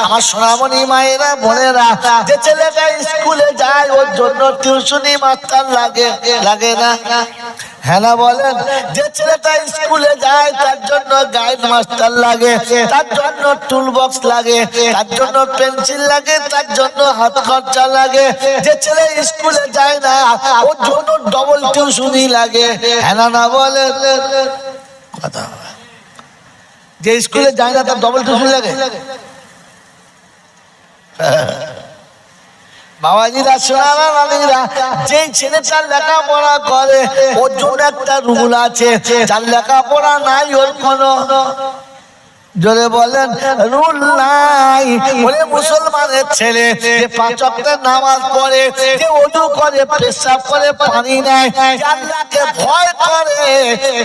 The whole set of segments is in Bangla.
আমার সোনামণি মায়েরা বোনেরা, যে ছেলেটা স্কুলে যায় ওর জন্য টিউশনি মাস্টার লাগে, লাগে না? হ্যাঁ না বলেন? যে ছেলেটা স্কুলে যায় তার জন্য গাইড মাস্টার লাগে, তার জন্য টুল বক্স লাগে, তার জন্য পেন্সিল লাগে, তার জন্য হাত খরচা লাগে। যে ছেলে স্কুলে যায় না ওর জন্য ডবল টিউশনি লাগে। হ্যাঁ না বলেন? কথা, যে স্কুলে যায় না তার ডবল টিউশনি লাগে। বাবাজিরা, সোনারা, রানীরা, যে ছেলেটা লেখাপড়া করে ওর জন্য একটা রুল আছে, যার লেখাপড়া নাই ওর কোনো, জোরে বলেন, রুল নাই। ওরে মুসলমানের ছেলে যে 5 ওয়াক্তের নামাজ পড়ে, যে ওযু করে, পেশাব করে, পানি নেয়, আল্লাহকে ভয় করে,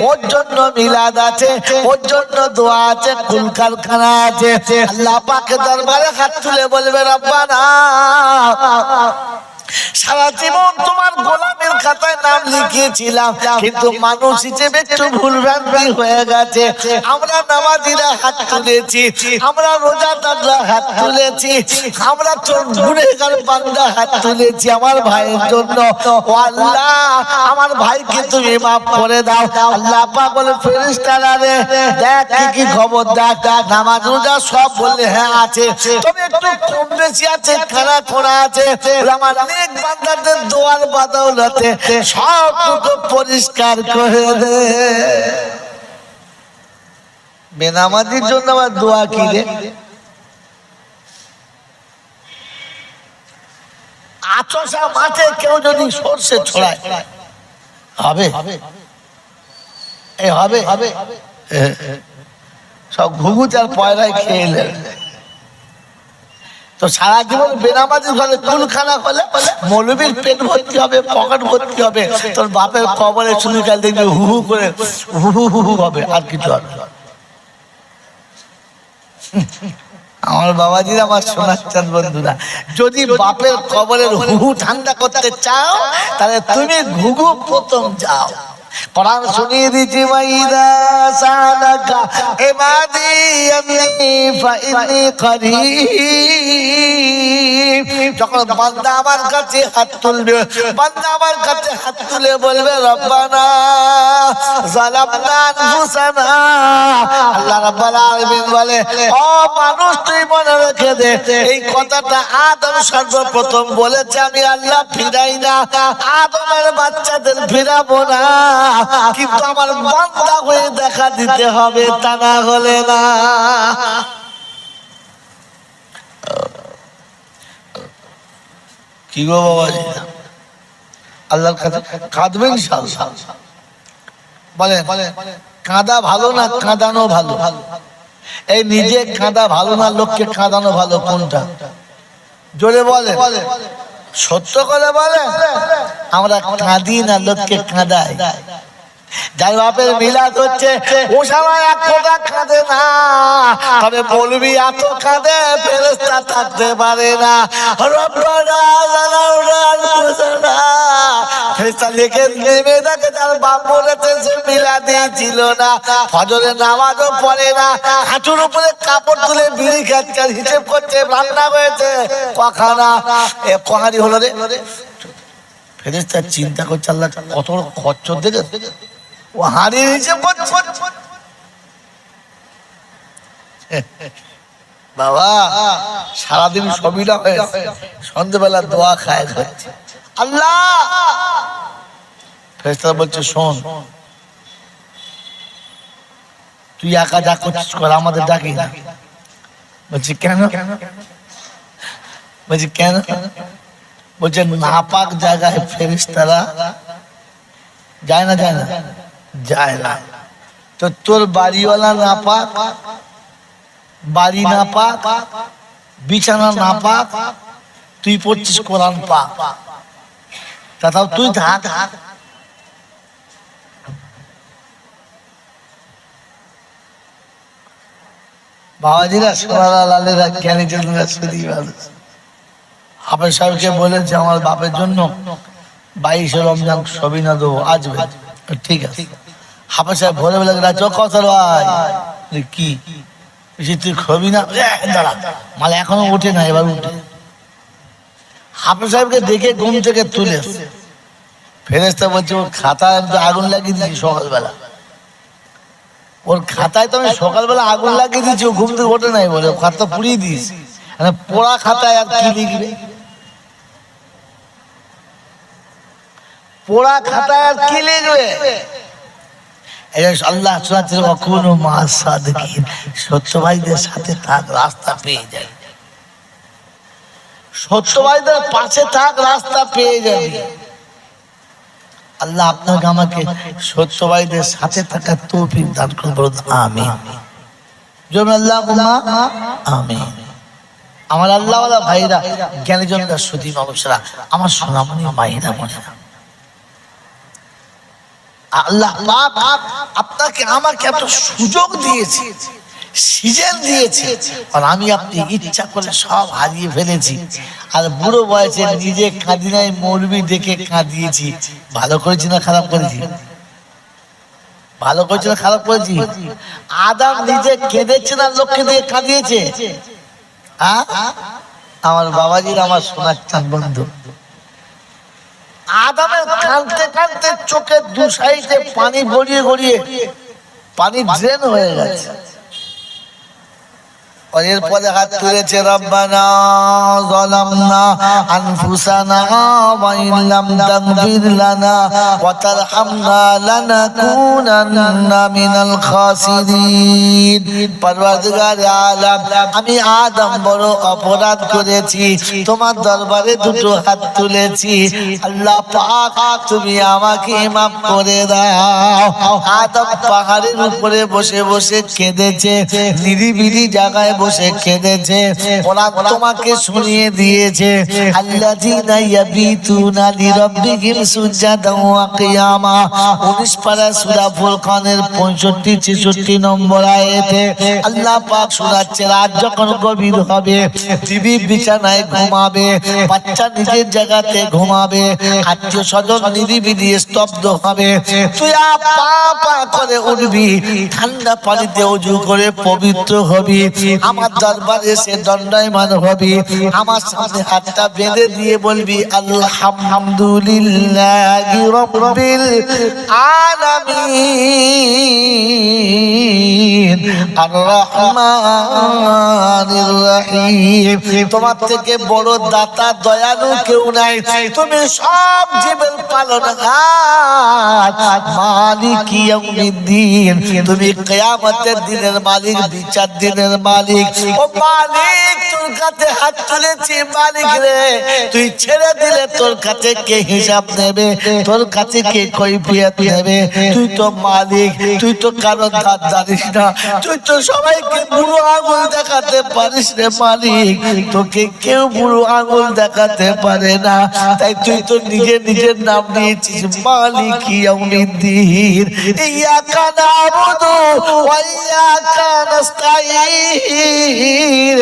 ওর জন্য মিলাদ আছে, ওর জন্য দোয়া আছে, কুল কারখানা আছে। আল্লাহ পাকের দরবারে হাত তুলে বলবে, রব্বানা, সারা জীবন তোমার গোলামের খাতায় নাম লিখিয়েছিলাম, কিন্তু মানুষ হিসেবে একটু ভুলভ্রান্তি হয়ে গেছে। আমরা নামাজিরা হাত তুলেছি, আমরা রোজাদাররা হাত তুলেছি, আমরা গুনেহগার বান্দা হাত তুলেছি আমার ভাইয়ের জন্য। ও আল্লাহ, আমার ভাইকে তুমি মাফ করে দাও। আল্লাহ পাক বলে, ফেরেশতারা রে, দেখ কি খবর, দেখ নামাজ রোজা সব বললে হ্যাঁ আছে, তবে একটু কম বেশি আছে, খানা খোনা আছে। আমার নেক বান্দাদের দোয়ার বদৌলতে সবটুকু পরিষ্কার করে দে। বেনামাজির জন্য আবার দোয়া কি রে? আচসা মাঠে কেউ যদি সরষে ছড়ায় হবে? এই হবে? সব ঘুঘুচ আর পয়রায় খেয়ে এলেন। তো সারা জীবন বেনামাজির ঘরে কুলখানা হলে মৌলবীর পেট ভর্তি হবে, পকেট ভর্তি হবে, তোর বাপের কবরে শুনে কাল দেখবি হু হু করে হু হু হু হবে, আর কিছু হবে। আমার বাবাজিরা, আমার সোনার চাঁদ বন্ধুরা, যদি বাপের কবরের হু ঠান্ডা করতে চাও তাহলে তুমি ঘুঘু প্রথম যাও। কোরআন শুনিয়ে দিচ্ছি, ওয়াইদা সালাকা ইবাদি আন্নী ফাইন্নী করিব। যখন বান্দা আমার কাছে হাত তুলবে, বান্দা আমার কাছে হাত তুলে বলবে, রব্বানা যালামনা আনফুসানা, আল্লাহ রাব্বুল আলামিন বলে, ও মানুষ তুই মনে রেখে দে, এই কথাটা আদম সর্বপ্রথম বলেছে, আমি আল্লাহ ফিরাই না, আদমের বাচ্চাদের ফিরাবো না, কিন্তু আমার বান্দা হয়ে দেখা দিতে হবে, তা না হলে না। কি গো বাবাজি, আল্লাহর কাছে কাঁদবেন ইনশাআল্লাহ। বলেন, কাঁদা ভালো না কাঁদানো ভালো? এই নিজে কাঁদা ভালো না লোককে কাঁদানো ভালো? কোনটা? জোরে বলে, সত্য করে বলে। আমরা কাঁদি না, লোককে কাঁদাই। যার বাপের মিলাদ হচ্ছে ও সময় এক ফোঁটা কাঁদে না, তবে বলবি এত কাঁদে ফেরেশতা থাকতে পারে না। রব্বানা যালামনা আনফুসানা, ফেরেশতা লিখে নেমে দেখে তার বাপ বলেছে সে মিলাদই ছিল না, ফজরের নামাজও পড়ে না, হাঁটুর উপরে কাপড় তুলে বিড়ি খাচ্ছে, হিসেব করছে রান্না হয়েছে কখানা, কখানি হলো রে। ফেরেশতা চিন্তা করছে, আল্লাহ কত খরচ দেখে ও হারিয়ে হিসেব করছে। বাবা সারাদিন সবিনা হয়েছে, সন্ধ্যেবেলা দোয়া খায় খাচ্ছে আল্লাহ। ফেরেশতা বলছে, শোন, তুই একা যা করছিস কর, আমাদের ডাকি না। বলছি কেন? বলছি কেন? বলছে নাপাক জায়গায় ফেরেশতারা যায় না, যায় না, যায় না। তো তোর বাড়িওয়ালা নাপাক, বাড়ি নাপাক, বিছানা নাপাক, তুই পড়ছিস কোরআন পাক, তাও তুই থাক। বাবাজিরা, সোনারা, লালেরা, জ্ঞানী জনেরা, শুধু মানুষ হাফেজ সাহেবকে বলেছে আমার বাপের জন্য 22 রমজান সবিনা দেবো, আসবে? ঠিক আছে। হাফেজ সাহেব ভোরে বেলা চোখ কথা ভাই, কি তুই খবি না, দাঁড়া, মাল এখনো ওঠে না, এবার উঠে। হাফেজ সাহেবকে দেখে ঘুম থেকে তুলে ফেরেশতা বলছে, ওর খাতায় আমি তো আগুন লাগিয়ে দিয়েছি সকালবেলা, ওর খাতায় তো আমি সকালবেলা আগুন লাগিয়ে দিয়েছি, ও ঘুম থেকে ওঠে নাই বলে খাতা পুড়িয়ে দিয়েছি। মানে পোড়া খাতায় আর কি লিখবে, পোড়া খাতায় আর কি লিখবে? আল্লাহ কখনো মা সাদিকিন, সত্যবাদীদের সাথে থাক, রাস্তা পেয়ে যায়। সত্যবাদীদের পাশে থাক, রাস্তা পেয়ে যাবে। আল্লাহ আপনাকে আমাকে সত্যবাদীদের সাথে থাকার তৌফিক দান করুন, আমিন। জমি আল্লাহুম্মা আমিন। আমার আল্লাহওয়ালা ভাইরা, জ্ঞানীজনরা, সুধী মানুষরা, আমার সোনামণি মায়েরা, বোনেরা, আল্লাহ আপনাকে আমাকে এত সুযোগ দিয়েছে, সিজন দিয়েছে, আর আমি আপনি ইচ্ছা করে সব হারিয়ে ফেলেছি। আর বুড়ো বয়সে নিজে কাঁদি নাই, মৌলবি ডেকে কাঁদিয়েছি। ভালো করেছি না খারাপ করেছি? ভালো করেছি না খারাপ করেছি? আদম নিজে কেঁদেছে না লোককে দিয়ে কাঁদিয়েছে? আমার বাবাজির, আমার সোনার চাঁদ বন্ধু, আদমের কাঁদতে কাঁদতে চোখের দু সাইডে পানি গড়িয়ে গড়িয়ে পানি ড্রেন হয়ে গেছে। और এরপরে হাত তুলেছে, রব্বানা যালামনা আনফুসানা ওয়া ইন লাম তাগফির লানা ওয়া তারহামনা লানাকুনান্না মিনাল খাসিরিন। পরওয়ারদিগার আলাম, আমি আদম বড় অপরাধ করেছি, তোমার দরবারে দুটো হাত তুলেছি, আল্লাহ পাক তুমি আমাকে মাফ করে দাও। আদম পাহাড়ের উপরে বসে বসে কেঁদেছে, নিরিবিলি জায়গায় বসে কেঁদেছে। কোরআন তোমাকে শুনিয়ে দিয়েছে, আল্লাযীনা ইয়াবিতুনা লিরাব্বিহিম সুজদান ওয়া কিয়ামা। 19 পারা সূরা ফুরকানের 65-66 নম্বর আয়াতে আল্লাহ পাক শোনাচ্ছে, রাত যখন গভীর হবে, বিবি বিছানায় ঘুমাবে, বাচ্চা নিজের জায়গাতে ঘুমাবে, আত্মীয় স্বজন নিরিবিলি স্তব্ধ হবে, তুই পা করে উঠবি, ঠান্ডা পানিতে ওযু করে পবিত্র হবি, আমার দরবারে এসে দণ্ডায়মান হবি, আমার সামনে হাতটা বেঁধে দিয়ে বলবি, আলহামদুলিল্লাহি রাব্বিল আলামিন আর রহমানির রহিম। তোমার থেকে বড় দাতা দয়ালু কেউ নাই, তুমি সব জীবের পালনহার, মালিক ইয়াউমিদ্দিন, তুমি কিয়ামতের দিনের মালিক, বিচার দিনের মালিক। ও মালিক, তোর কাছে হাত তুলেছি, মালিক রে, তুই ছেড়ে দিলে তোর কাছে কে হিসাব নেবে, তোর কাছে কে কৈফিয়ত নেবে? তুই তো মালিক, তুই তো কারো ধার জানিস না, তুই তো সবাইকে বুড়ো আঙুল দেখাতে পারিস রে মালিক, তোকে কেউ বুড়ো আঙুল দেখাতে পারে না, তাই তুই তো নিজের নাম নিয়েছিস, মালিক ইয়াউমিদ্দিন। ইয়াকা নাবুদু ওয়া ইয়াকা নাস্তাঈন।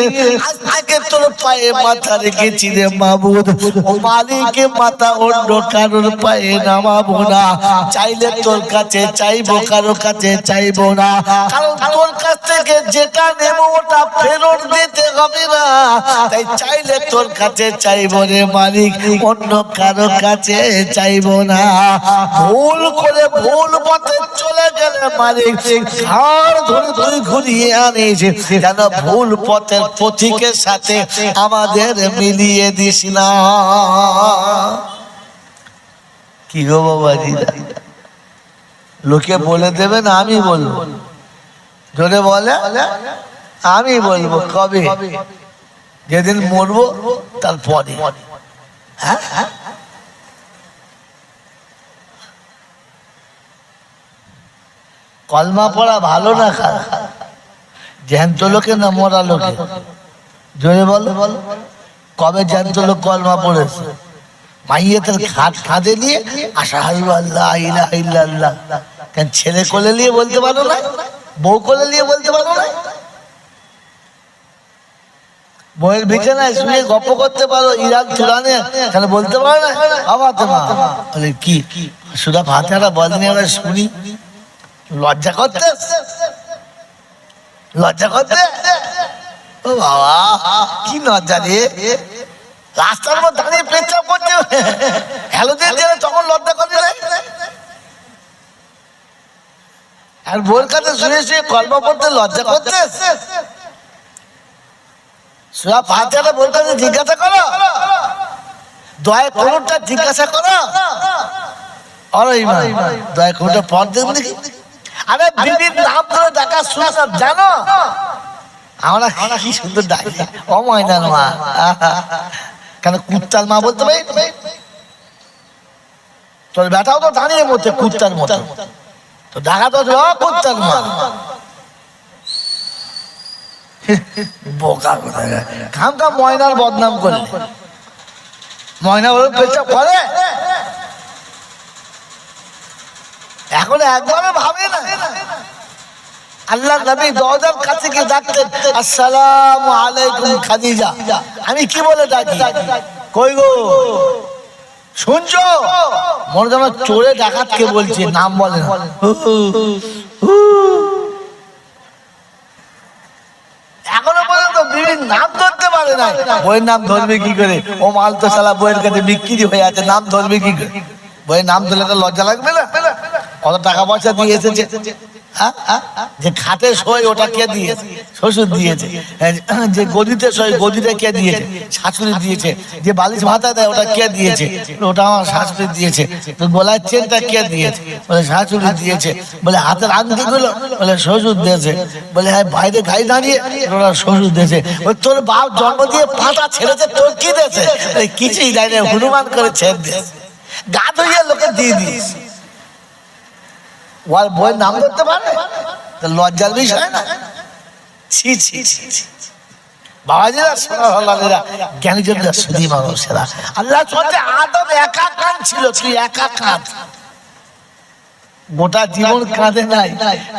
আজকে তোর পায়ে মাথা রেখেছি রে মাবুদ, ও মালিক, মাথা অন্য কারোর পায়ে নামাবো না, চাইলে তোর কাছে চাইবো, কারো কাছে চাইবো না, কারণ তোর কাছ থেকে যেটা নেবো ওটা ফেরত দিতে হবে না, তাই চাইলে তোর কাছে চাইবো রে মালিক, অন্য কারো কাছে চাইবো না। ভুল করে ভুল পথে চলে গেলে মালিক, ঘাড় ধরে তুই ঘুরিয়ে আনিস, যেন ভুল পথের পথিকের সাথে আমাদের মিলিয়ে দিস না। কি গো বাবাজি, লোকে বলে দেবে না আমি বলবো? জোরে বলে, আমি বলবো। কবে? যেদিন মরবো তারপরে। হ্যাঁ, কলমা পড়া ভালো না খারাপ? জ্যান্ত লোকে না মরা লোকে? জোরে বলো। কবে জ্যান্ত লোক কলমা পড়েছে? মাইয়াতের খাদে নিয়ে আশহাদু আল্লা ইলাহা ইল্লাল্লাহ, কেন ছেলে কোলে নিয়ে বলতে পারো না? বউ কোলে নিয়ে বলতে পারো না? বউয়ের বিছানায় শুয়ে গপ্প করতে পারো ইরান তুরানে, কেন বলতে পারো না? বাবা তোমা বলে কি সুরা ফাতিহাটা বলেনি, আমরা শুনি, লজ্জা করতে লজ্জা করতে? ও বাবা, কি লজ্জা রে! রাস্তার মধ্যে দাঁড়িয়ে পেচ্ছাপ করছে, হ্যালো দিয়ে তখন লজ্জা করবে না? আর বোর কাছে শুয়ে শুয়ে কলমা পড়তে লজ্জা করছে? সূরা ফাতিহাটা বোর কাছে জিজ্ঞাসা করো, দয়া কোনটা জিজ্ঞাসা করো। আরে ইমান, দয়া কোনটা পড় দেন দেখি। আরে বিবির নাম ধরে ডাকা শুনলাম, জানো আমরা কি সুন্দর ডাকি, ও ময়নার মা। কেন কুত্তার মা বলতে পারি? তোর বেটাও তো দাঁড়িয়ে মধ্যে কুত্তার মতো, তো ডাকা তো কুত্তার মা। বোকা কোথায়, খাম খাম ময়নার বদনাম করে। ময়না ওর পেছাব করে, এখন একবারও ভাবে না। আল্লাহ নবী দরজার কাছে গিয়ে ডাকতেন, আসসালামু আলাইকুম খাদিজা। আমি কি বলে ডাকি? কই গো শুনছো? মনে যেন চোরে ডাকাতকে বলছে, নাম বলে না। এখনো পর্যন্ত বিবির নাম ধরতে পারে না। বইয়ের নাম ধরবে কি করে? ও মাল তো শালা বইয়ের কাছে বিক্রি হয়ে আছে, নাম ধরবে কি করে? বইয়ের নাম ধরলে তো লজ্জা লাগবে না? কত টাকা পয়সা দিয়ে এসেছে, যে খাটে শোয় ওটা কে দিয়েছে? শ্বশুর দিয়েছে। যে গদিতে শোয় গদিতে কে দিয়েছে? শাশুড়ি দিয়েছে। যে বালিশ ভাতা দেয় ওটা কে দিয়েছে? ওটা আমার শাশুড়ি দিয়েছে। তো গলার চেনটা কে দিয়েছে? বলে শাশুড়ি দিয়েছে। বলে হাতের আংটি গুলো? বলে শ্বশুর দিয়েছে। বলে হ্যাঁ বাইরে গাড়ি দাঁড়িয়ে? ওরা শ্বশুর দিয়েছে। তোর বাপ জন্ম দিয়ে পাটা ছেড়েছে, তোর কি দিয়েছে? কিছুই দেয় না, হনুমান করে ছেড়ে দিয়েছে। গা ধুইয়ে লোকে দিয়ে দিয়েছে। ওর বইয়ের নাম ধরতে পারে? লজ্জার বিষয় না? ছি ছি ছি ছি। বাবাজিরা, সোনারা, জ্ঞানীজনরা, সুধী মানুষেরা, আল্লাহ বলতে আদম একা কাঁদ ছিল, তুই একা কাঁদ। গোটা জীবন কাঁদে নাই।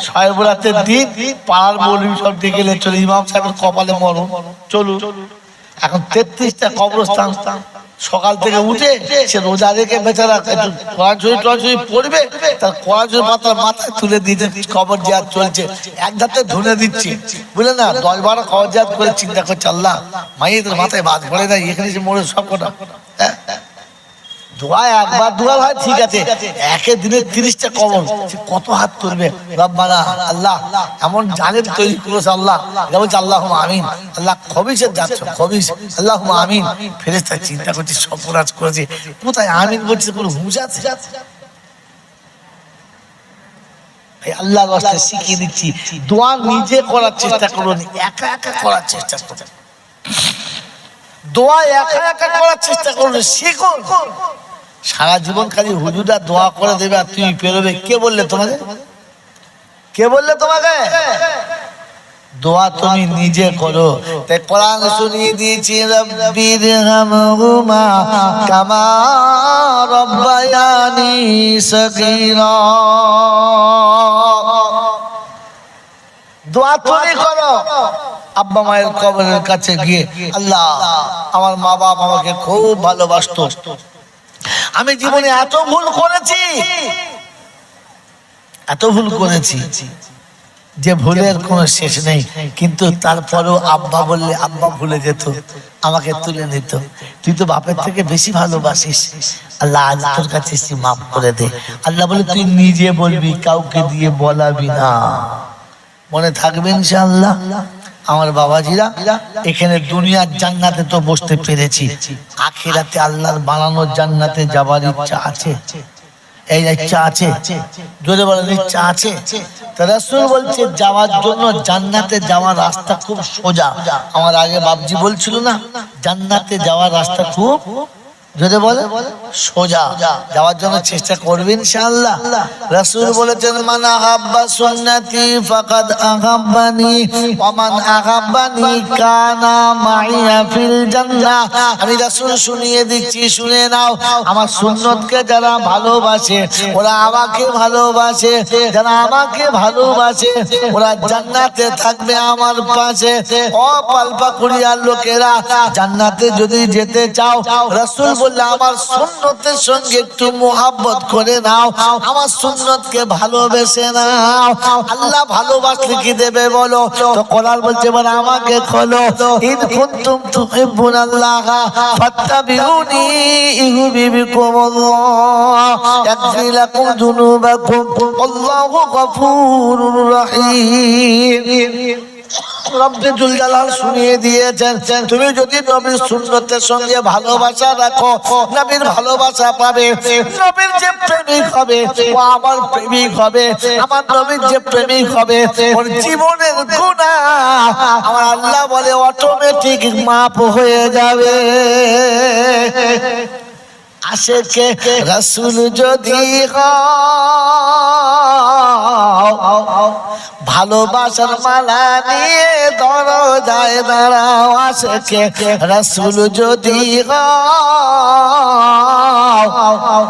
শবে বরাতের দিন পাড়ার মৌলবি সব ডেকে চলে, ইমাম সাহেবের কপালে মরণ, চলুন। এখন 33টা কবরস্থান। সকাল থেকে উঠে সে রোজা রেখে বেচারা একটু কোরআন পড়বে, তার কোরআন পাতার মাথায় তুলে দিতে কবর জিয়ারত চলছে, এক ধাতে ধুনে দিচ্ছে, বুঝলে না? 10-12 কবর জিয়ারত করে চিন্তা করছে, আল্লাহ মাইয়েদের মাথায় বাদ পড়ে দেয়, এখানে সে মরে সব কটা। দোয়া একবার দুবার হয় ঠিক আছে, একে দিনে 30টা কবর, কত হাত তুলবে? রব্বানা, আল্লাহ এমন জালেম তৈরি করেছে আল্লাহ, এটা বলছে আল্লাহুম্মা আমিন। আল্লাহ খবিসের যাচ্ছ, খবিস, আল্লাহুম্মা আমিন। ফেরেশতা চিন্তা করছে সব অপরাধ করেছে, কোথায় আমিন বলছে? কোনো হুঁশ আছে? আল্লাহর রাস্তায় শিখিয়ে দিচ্ছি, দোয়া নিজে করার চেষ্টা করুন, একা একা করার চেষ্টা করুন। দোয়া একা একা করার চেষ্টা করুন, শিখুন। সারা জীবন খালি হুজুরা দোয়া করে দেবে আর তুমি পেরোবে। কে বললে তোমাকে? কে বললে তোমাকে? দোয়া তুমি নিজে করো। তাই কোরআন শুনিয়ে দিয়েছি, রব্বিরহামহুমা কামা রব্বায়ানি সগীরা। দোয়া তুমি করো। আব্বা মায়ের কবরের কাছে গিয়ে, আল্লাহ আমার মা বাপ আমাকে খুব ভালোবাসতো, আমি জীবনে এত ভুল করেছি, এত ভুল করেছি যে ভুলের কোনো শেষ নেই, কিন্তু তারপরেও আব্বা বললে আব্বা ভুলে যেত, আমাকে তুলে নিত। তুই তো বাপের থেকে বেশি ভালোবাসিস, আল্লাহ আজ তোর কাছে মাফ করে দে। আল্লাহ বলে তুই নিজে বলবি, কাউকে দিয়ে বলাবি না। মনে থাকবে ইনশাআল্লাহ। আমার বাবাজিরা, এখানে দুনিয়ার জান্নাতে তো বসতে পেরেছি, আখিরাতে আল্লাহর বানানো জান্নাতে যাবার ইচ্ছা আছে? এই ইচ্ছা আছে? জোরে বলেন, ইচ্ছা আছে? তো রাসূল বলছে যাওয়ার জন্য, জান্নাতে যাওয়ার রাস্তা খুব সোজা। আমার আগে বাপজি বলছিল না, জান্নাতে যাওয়ার রাস্তা খুব, যদি বলে সোজা, যাওয়ার জন্য চেষ্টা করবেন ইনশাআল্লাহ। রাসূল বলেছেন, মান আহাব্বা সুন্নতি ফাকাদ আহাব্বানি ওয়া মান আহাব্বানি কানা মাইয়া ফিল জান্নাহ। আমি রাসূল শুনিয়ে দিচ্ছি, শুনে নাও। আমার সুন্নতকে যারা ভালোবাসে ওরা আমাকে ভালোবাসে, যারা আমাকে ভালোবাসে ওরা জান্নাতে থাকবে আমার পাশে। ও পালপাকুড়িয়ার লোকেরা, জান্নাতে যদি যেতে চাও, রাসূল করলে আমার সুন্নতের সঙ্গে একটু মোহাব্বত করে নাও, আমার সুন্নতকে ভালোবেসে নাও। আল্লাহ ভালোবাসলে কি দেবে বলো? তো কোরআন বলছে বলে আমাকে খোলো, ইন কুনতুম তুহিব্বুনাল্লাহ ফাত্তাবিউনি ইউহিব্বুকুমুল্লাহ ইয়াগফির লাকুম যুনুবাকুম আল্লাহু গফুরুর রহিম। রব্বে জুল জালাল শুনিয়ে দিয়েছেন, তুমি যদি নবীর সুন্নতের সঙ্গে ভালোবাসা রাখো, নবীর ভালোবাসা পাবে। নবীর যে প্রেমিক হবে ও আমার প্রেমিক হবে, আমার নবীর যে প্রেমিক হবে ওর জীবনের গুনাহ আমার আল্লাহ বলে অটোমেটিক মাপ হয়ে যাবে। আশেকে রাসূল যদি ভালোবাসার মালা নিয়ে দরজায় দাঁড়াও, আশেকে রাসূল যদি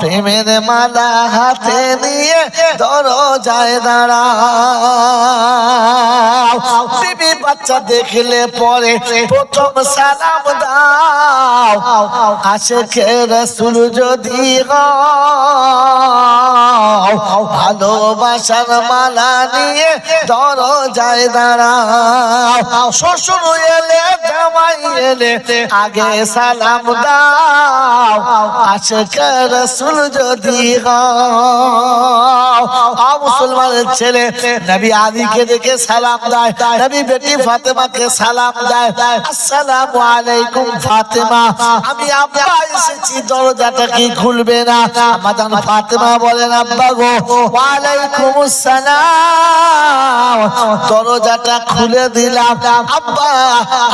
প্রেমের মালা হাতে নিয়ে দরজায় দাঁড়াও। বিবি বাচ্চা দেখলে পরে প্রথম সালাম দাও, আশেকে রাসূল যদি ভালোবাসার মালা নিয়ে দরজায় দাঁড়াও। শ্বশুর এলে জামাই এলে আগে সালাম দাও, আশেকে রাসূল যদি মুসলমানের ছেলে নবী আলীকে দেখে সালাম দেয়, নবী বেটি ফাতেমাকে সালাম দেয়, আসসালামু আলাইকুম ফাতেমা, আমি আব্বা এসেছি, দরজাটা কি খুলবে না? আমাদের ফাতেমা বলেন আব্বা গো, ওয়ালাইকুম আসসালাম, দরজাটা খুলে দিলাম। আব্বা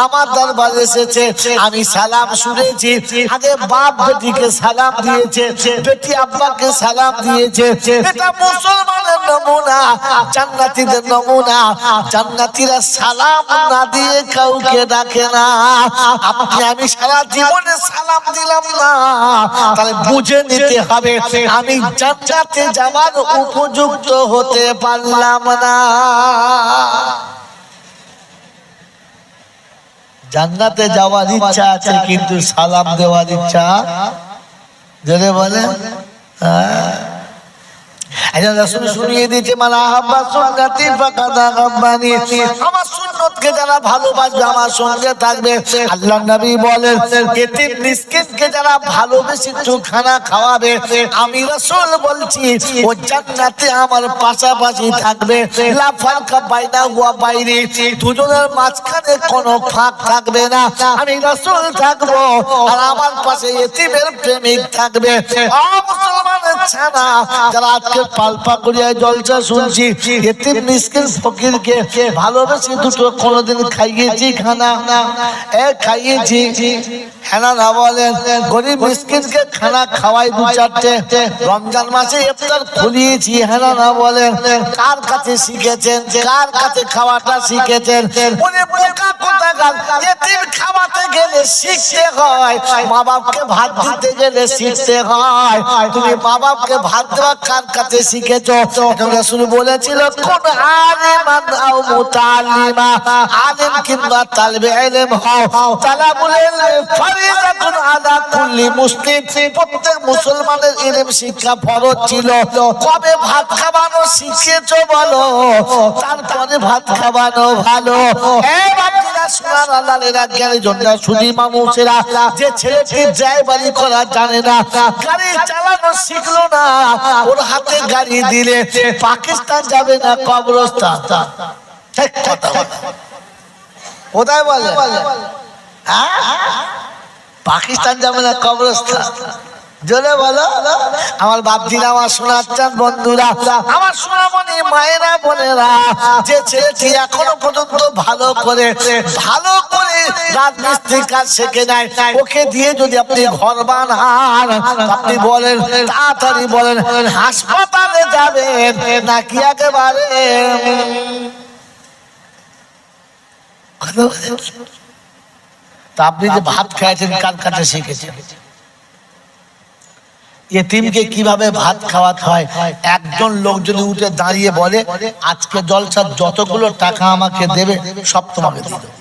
আমার দরবারে এসেছে, আমি সালাম শুনেছি, আগে বাপ বেটিকে সালাম দিয়েছে, বেটি আব্বাকে সালাম দিয়েছে। এটা মুসলমানের নমুনা, জান্নাতীদের নমুনা। জান্নাতীরা সালাম না দিয়ে কাউকে ডাকে না। আপনি আমি সারা জীবনে সালাম দিলাম না, তাহলে বুঝে নিতে হবে আমি জান্নাতে যাওয়ার উপযুক্ত হতে পারলাম না। জান্নাতে যাওয়ার ইচ্ছা আছে কিন্তু সালাম দেওয়ার ইচ্ছা যদি বলে শুনিয়ে দিয়েছে মালা আহাব্বা সুন্নতি ফাকাদ আহাব্বানি, আমার সুন্নতকে যারা ভালোবাসবে আমার সঙ্গে থাকবে। আল্লাহ নবী বলেন এতিম মিসকিনকে যারা ভালোবেসে একটু খানা খাওয়াবে, আমি রাসূল বলছি ও জান্নাতে আমার পাশাপাশি থাকবে। লা ফারকা বাইনা ওয়া বাইনি, দুজনের মাঝখানে কোনো ফাঁক থাকবে না। আমি রাসূল থাকবো আর আমার পাশে এতিমের প্রেমিক থাকবে। মুসলমানের ছানা যারা আজকে পালপা করিয়া জলসা শুনছি, এতিম মিসকিন ফকিরকে ভালোবেসে দুটো কোনোদিন খাইয়েছি খানা? খাইয়েছি, হ্যাঁ না বলেন? গরিব মিসকিনকে খানা খাওয়াই দু চারটে, রমজান মাসে ইফতার খুলিয়েছি, হ্যাঁ না বলেন? কার কাছে শিখেছেন? কার কাছে খাওয়াটা শিখেছেন? ওরে বোকা কোথাকার, এতিম খাওয়াতে গেলে শিখতে হয়, মা বাপকে ভাত দিতে গেলে শিখতে হয়। তুমি মা বাপকে ভাত দেওয়া কার কাছে শিখেছো? রাসূল বলেছিল কোন আলিমান আও মুতাআল্লিমা, আলিম কিংবা তালিবে ইলম হও। তালাবুল ইলম ফরিজাতুন আলা কুল্লি মুসলিম, প্রত্যেক মুসলমানের ইলম শিক্ষা ফরজ ছিল। কবে ভাত খাওয়ানো শিখেছো বলো, তারপরে ভাত খাওয়ানো ভালো। এই বাচ্চারা সুবহানাল্লাহ, এরা জ্ঞানী জনরা সুধী মানুষেরা, যে ছেলেটি ড্রাইভারি করা জানে না, গাড়ি চালানো শিখলো না, ওর হাতে গাড়ি দিলে পাকিস্তান যাবে না কবরস্থান? কোথায় বলে? পাকিস্তান যাবে না কবরস্থান? জোরে বলো। আমার বাপজিরা, আমার শোনাচ্ছেন বন্ধুরা, আমার সোনামণি মায়েরা বোনেরা, যে ছেলেটি এখনো পর্যন্ত ভালো করে রাজমিস্ত্রি কাজ শেখে নাই, ওকে দিয়ে যদি আপনি ঘর বানান, আপনি বলেন তাড়াতাড়ি বলেন হাসপাতালে যাবেন নাকি একেবারে তা আপনি যে ভাত খাইছেন কার কাছে শিখেছেন? এতিমকে কিভাবে ভাত খাওয়াতে হয়, একজন লোক যদি উঠে দাঁড়িয়ে বলে আজকে জলসার যতগুলো টাকা আমাকে দেবে সব তোমাকে দিয়ে দেবো,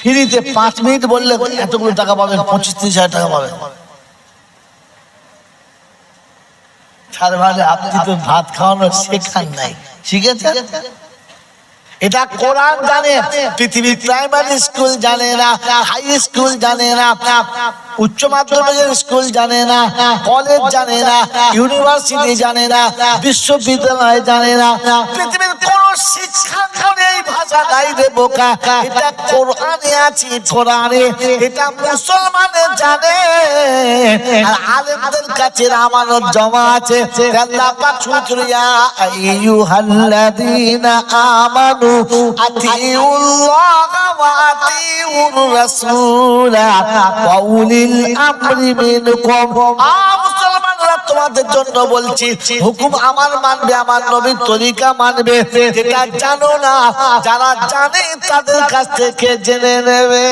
ফ্রিতে 5 মিনিট বললে এতগুলো টাকা পাবেন, 25-30 হাজার টাকা পাবেন। তার মানে আপনি তো ভাত খাওয়ানো শেখান নাই, শিখেছেন? এটা কোরআন জানে, পৃথিবীর প্রাইমারি স্কুল জানে না, হাই স্কুল জানে না, উচ্চ মাধ্যমিকের স্কুল জানে না, কলেজ জানে না, ইউনিভার্সিটি জানে না, বিশ্ববিদ্যালয় জানে না, পৃথিবীর কোন শিক্ষাঙ্গনে এই ভাষা নাই রে বোকা। এটা কোরআনে আছে, কোরআনে এটা মুসলমানে জানে, আর আলেমদের কাছে আমানত জমা আছে। আল্লাহ পাক শুকরিয়া, আইয়ুহাল্লাযীনা আমানু আতিউল্লাহ ওয়া আতিউর রাসূলা ওয়া উলিল আমরি মিনকুম। মুসলমানরা তোমাদের জন্য বলছি, হুকুম আমার মানবে, আমার নবীর তরিকা মানবে। যেটা জানো না, যারা জানে তাদের কাছ থেকে জেনে নেবে।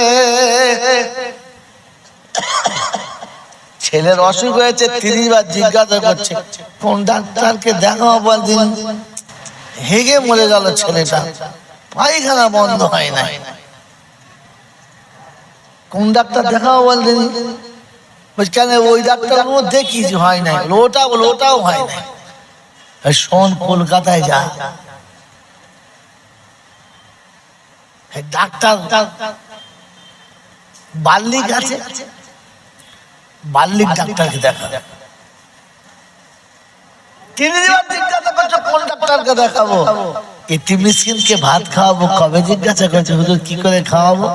ছেলের অসুখ হয়েছে, 30 বার জিজ্ঞাসা করছে কোন ডাক্তারকে দেখাবো, বলদিন হেগে মরে গেল ছেলেটা, পায়খানা বন্ধ হয় না, কোন ডাক্তার দেখাবো বলদিন? কেন ওই ডাক্তারের মধ্যে কিছু হয় না, লোটাও হয় না। শোন, কলকাতায় যা, ডাক্তার বাল্লিক আছে, বাল্লিক ডাক্তারকে দেখা। জিজ্ঞাসা করছো কোন ডাক্তারকে দেখাবো? এটি মিসকিনকে ভাত খাওয়াবো, কবে জিজ্ঞাসা করছে হুজুর কি করে খাওয়াবো?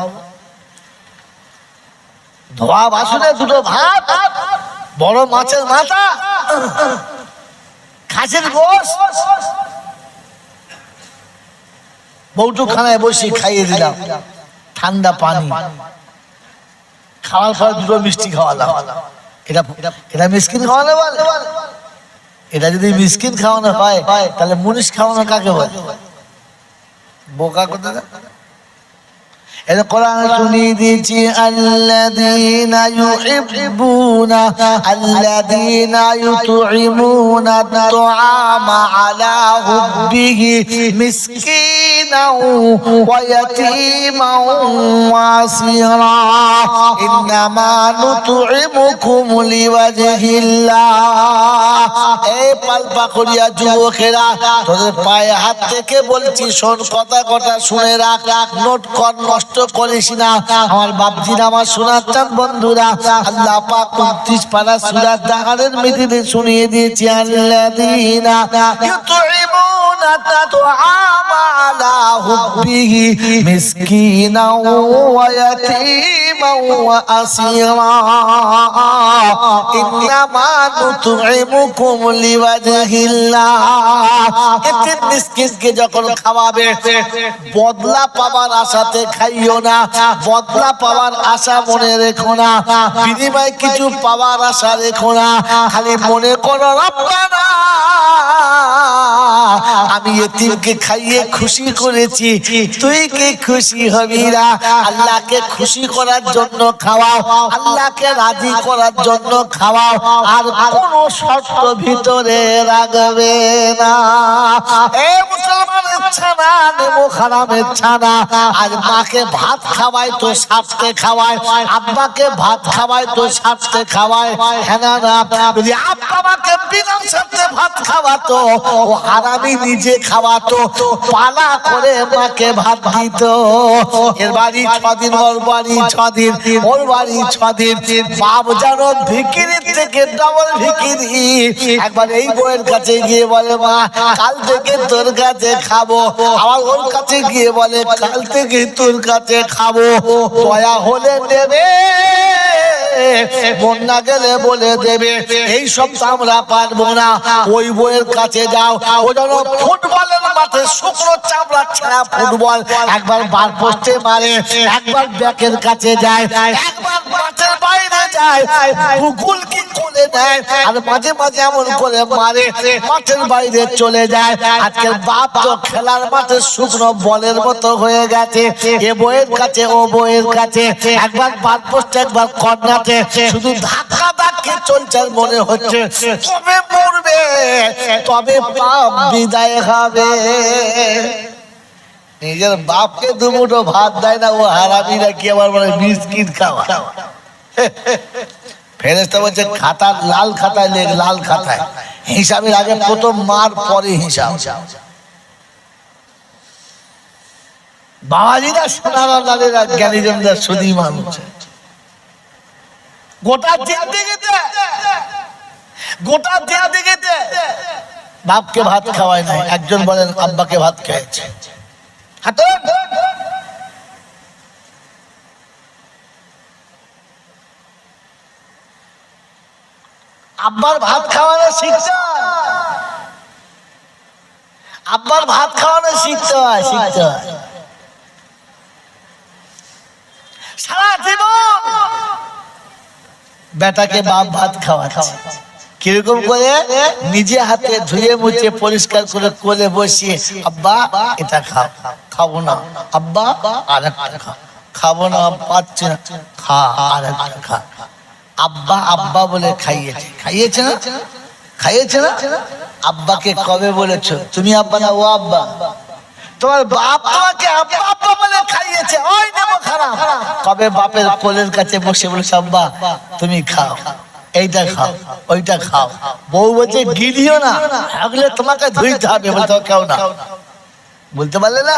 ধোয়া বাসনে 2টো ভাত, বড় মাছের মাথা, খাসির গোশত, বৌঠুখানায় বসে খাইয়ে দিলাম, ঠান্ডা পানি, খাওয়ার পর 2টো মিষ্টি খাওয়ালাম। এটা মিসকিন খাওয়ানো বলে? এটা যদি মিসকিন খাওয়ানো হয়, তাহলে মুনিশ খাওয়ানো কাকে বলে? বোকা কথা। এর কোরআন শুনিয়ে দিয়েছি, আল্লাযীনা ইউহিব্বুনা আল্লাযীনা ইউতঈমুনা আত-তাআমা আলা হুব্বিহি মিসকিনাও ওয়া ইয়াতীমান ওয়া আসীরা ইন্নামা নুতঈমুকুম লিওয়াজহিল্লাহ। এই পালপাকড়িয়া যুবকেরা, তোদের পায়ে হাত থেকে বলছি, শোন, কথা শুনে রাখ, নোট কর, নষ্ট করিস না। আমার বাপজিরা, আমার সোনার চাঁদ বন্ধুরা, আল্লাহ পাক 29 পারা সূরা দাগারের মিডিলে শুনিয়ে দিয়েছি, আল্লাযীনা ইউতঈমুনা আত-তাআমা আলা হুব্বিহি মিসকিনাও ওয়া ইয়াতীমান ওয়া আসীরা ইন্নামা নুতঈমুকুম লিওয়াজহিল্লাহ। এতে মিসকিনকে যখন খাওয়াবে, বদলা পাবার আশাতে খাইও না, বদলা পাওয়ার আশা মনে রেখো না, বিনিময়ে কিছু পাওয়ার আশা রেখো না। খালি মনে করো, রব্বানা আমি এতিমকে খাইয়ে খুশি করেছি, তুই কি খুশি হবি না? আল্লাহকে খুশি করার জন্য খাওয়াও, আল্লাহকে রাজি করার জন্য খাওয়াও, আর কোনো শর্ত ভিতরে রাখবে না। এ মুসলমানের ছানা, নেমো খারামের ছানা, আজ মাকে ভাত খাওয়ায় তো সাথে খাওয়ায়, আব্বাকে ভাত খাওয়ায় তো সাথে খাওয়ায়। হ্যাঁ না? যদি আব্বা মাকে বিনা সাথে ভাত খাওয়াতো, ও হারামি নিজে খাওয়াতো, পালা করে মাকে ভাত দিত। এর বাড়ি 6 দিন, ওর বাড়ি 6 দিন, ওর বাড়ি 6 দিন। বাপ যেন ভিখিরির থেকে ডবল ভিখিরি। একবার এই বউয়ের কাছে গিয়ে বলে, মা কাল থেকে তোর কাছে খাবো। আবার ওর কাছে গিয়ে বলে, কাল থেকে তোর কাছে খাবো। দয়া হলে দেবে, মন না গেলে বলে দেবে। এই সব তো আমরা পারবো না। ওই বইয়ের কাছে যাও, ও যেন ফুটবলের মাঠে শুকনো চামড়া ছাড়া ফুটবল একবার বার পোস্টে মারে, একবার ব্যাকের কাছে যায়, একবার মাঠের বাইরে যায়, গুগল কি করে দেয়, আর মাঝে মাঝে এমন করে মারে মাঠের বাইরে চলে যায়। আজকের বাপ তো খেলার মাঠে শুকনো বলের মতো হয়ে গেছে। এ বইয়ের কাছে, ও বইয়ের কাছে, একবার বার পোস্টে, একবার কর্নাতে, শুধু ধাক্কা ধাক্কি চলছে। মনে হচ্ছে তবে মরবে, তবে পাপ বিদায় হবে। নিজের বাপকে দুমুঠো ভাত দেয় না, ও হারামিরা কি আবার বলে বিস্কিট খাওয়া। ফেরেশতা বলছে খাতা লাল খাতায় লেখ, লাল খাতায় হিসাবের আগে প্রথম মার পরে হিসাব। বাবাজিরা সোনারা লালেরা জ্ঞানীজনরা সুধী মানুষ। গোটা দিকে বাপকে ভাত খাওয়ায় নাই, একজন বলেন আব্বাকে ভাত খাইছে। আব্বার ভাত খাওয়ানো শিখতে হয়, আব্বার ভাত খাওয়ানো শিখতে হয়, শিখতে হয়। সারা জীবন বেটাকে বাপ ভাত খাওয়াচ্ছে, কিরকম করে? নিজে হাতে ধুয়ে মুছে পরিষ্কার করে কোলে বসিয়ে, আব্বা এটা খাও, খাবো না আব্বা আর একটা খা, খাবো না পাচ্ছি না, খা আর একটা খা। আব্বা আব্বা বলে খাইয়েছে, খাইয়েছে না? খাইয়েছে না? আব্বাকে কবে বলেছো তুমি আব্বা না ও আব্বা? তোমার বাপ তোমাকে আব্বা আব্বা বলে খাইয়েছে, ওই নেমো খারাপ। কবে বাপের কোলের কাছে বসে বলেছে আব্বা তুমি খাও, এইটা খাও, ওইটা খাও। বউ বলছে গিলিও না, আগলে তোমাকে ধুইতে হবে, বলতে কেউ না, বলতে পারলে না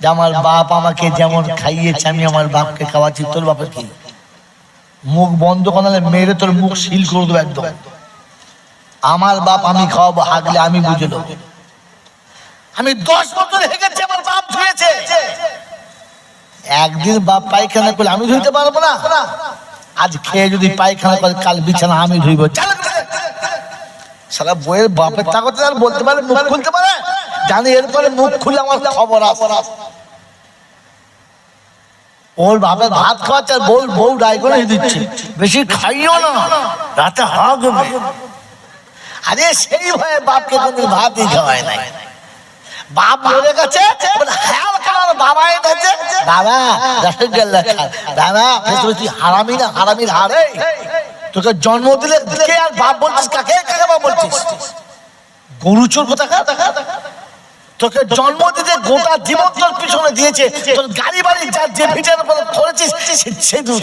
যে আমার বাপ আমাকে যেমন খাইয়েছে আমি আমার বাপকে খাওয়াচ্ছি। তোর বাপের কি মুখ বন্ধ করালে মেরে তোর মুখ সিল করে দেবো একদম। আমার বাপ আমি খাওয়াবো, হাগলে আমি বুঝে নেবো। আমি 10 বছর হেগেছি, আমার বাপ ধুয়েছে। একদিন বাপ পায়খানা করলে আমি ধুইতে পারবো না? আজ খেয়ে যদি পায়খানা করে কাল বিছানা আমি ধুইব। সারা বইয়ের বাপের তাকতে আর বলতে পারে, মুখ খুলতে পারে, জানি এরপরে মুখ খুলে আমার খবর আছে। ওর বাপের ভাত খাওয়াচ্ছে আর বউ রায় করে দিচ্ছে বেশি খাইও না, রাতে হবে। আরে সেই ভয়ে বাপকে কোনদিন ভাতই খাওয়ায় নাই। বাপ মরে গেছে, বাবা এনেছে, বাবা রসগোল্লা খা, বাবা তুই হারামি না, হারামির হারে তোকে জন্ম দিলে কে আর বাপ বলছিস? কাকে কাকে বাপ বলছিস? গরু চোর কোথা খা। তোকে জন্ম দিতে গোটা জীবন তোর পিছনে দিয়েছে, তোর গাড়ি বাড়ি যার যে ভিটের উপর করেছিস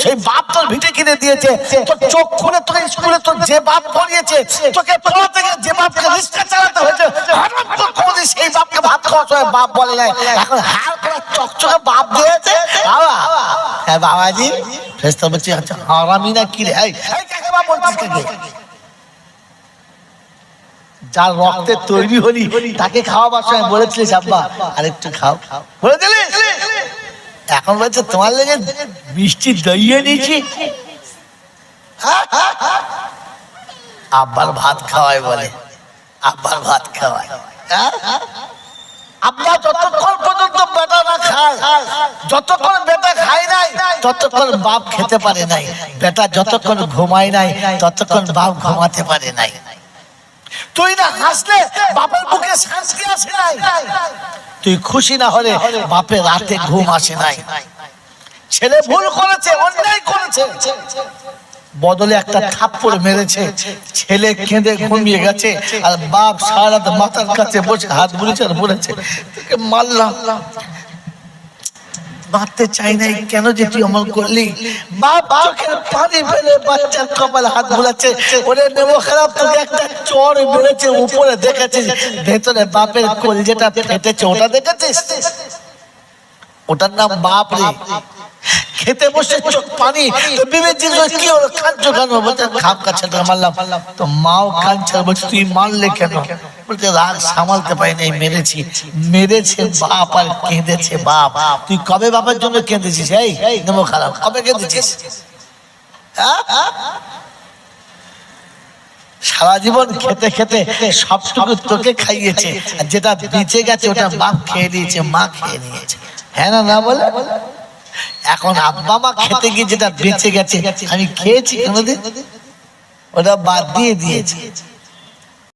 সেই বাপ তোর ভিটে কিনে দিয়েছে। তোর চোখ খুলে তোকে স্কুলে তোর যে বাপ পড়িয়েছে, তোকে পড়া থেকে যে বাপকে রিক্সা চালাতে হয়েছে, সেই বাপকে ভাত খাওয়াতে হয় বাপ বলে নাই। এখন হার করে চকচকে বাপ দিয়েছে বাবা। হ্যাঁ বাবাজি, ফেরেশতা বলছে আচ্ছা হারামি না কি রে, এই কাকে বাপ বলছিস? কাকে? যার রক্তে তৈরি হলি তাকে খাওয়াবার সময় বলেছিলিস আব্বা আরেকটু খাও, বলেছিলিস? এখন বলছে তোমার লেগে মিষ্টি দইয়ে নিয়েছি। আব্বার ভাত খাওয়ায় বলে, আব্বার ভাত খাওয়ায়। আব্বা যতক্ষণ পর্যন্ত বেটা না খায়, যতক্ষণ বেটা খায় নাই ততক্ষণ বাপ খেতে পারে নাই। বেটা যতক্ষণ ঘুমায় নাই ততক্ষণ বাপ ঘুমাতে পারে নাই। তুই না হাসলে বাপের মুখে শান্তি আসে নাই, তুই খুশি না হলে বাপের রাতে ঘুম আসে নাই। ছেলে ভুল করেছে, অন্যায় করেছে, বদলে একটা থাপ্পড় মেরেছে, ছেলে কেঁদে ঘুমিয়ে গেছে আর বাপ সারা রাত মাথার কাছে বসে হাত বুলিয়েছে আর বলেছে মারলাম, মারতে চাই নাই, কেন যে তুই অমল করলি? বাপ চোখের পানি ফেলে বাচ্চার কপালে হাত বুলাচ্ছে, ওরে নেবো খারাপ, তোকে একটা চর মেরেছে উপরে দেখেছিস, ভেতরে বাপের কলজেটা ফেটেছে, ওটা দেখেছিস? ওটার নাম বাপ রে। খেতে বসে চোখ পানি, তো বিবেচিস কি হলো, কাঁদছো কেন? বলতে খাপ কাছে মারলাম। তো মাও কাঁদছে, বলছে তুই মারলে কেন? বলতে রাগ সামালতে পারি নাই, মেরেছি। মেরেছে বাপ আর কেঁদেছে বাপ। তুই কবে বাপের জন্য কেঁদেছিস? এই নেমো খারাপ, কবে কেঁদেছিস? সারা জীবন খেতে খেতে সবটুকু তোকে খাইয়েছে, আর যেটা বেঁচে গেছে ওটা বাপ খেয়ে দিয়েছে, মা খেয়ে নিয়েছে। হ্যাঁ না না বলে? এখন আব্বা মা খেতে গিয়ে যেটা বেঁচে গেছে আমি খেয়েছি কোনোদিন? ওটা বাদ দিয়ে দিয়েছে।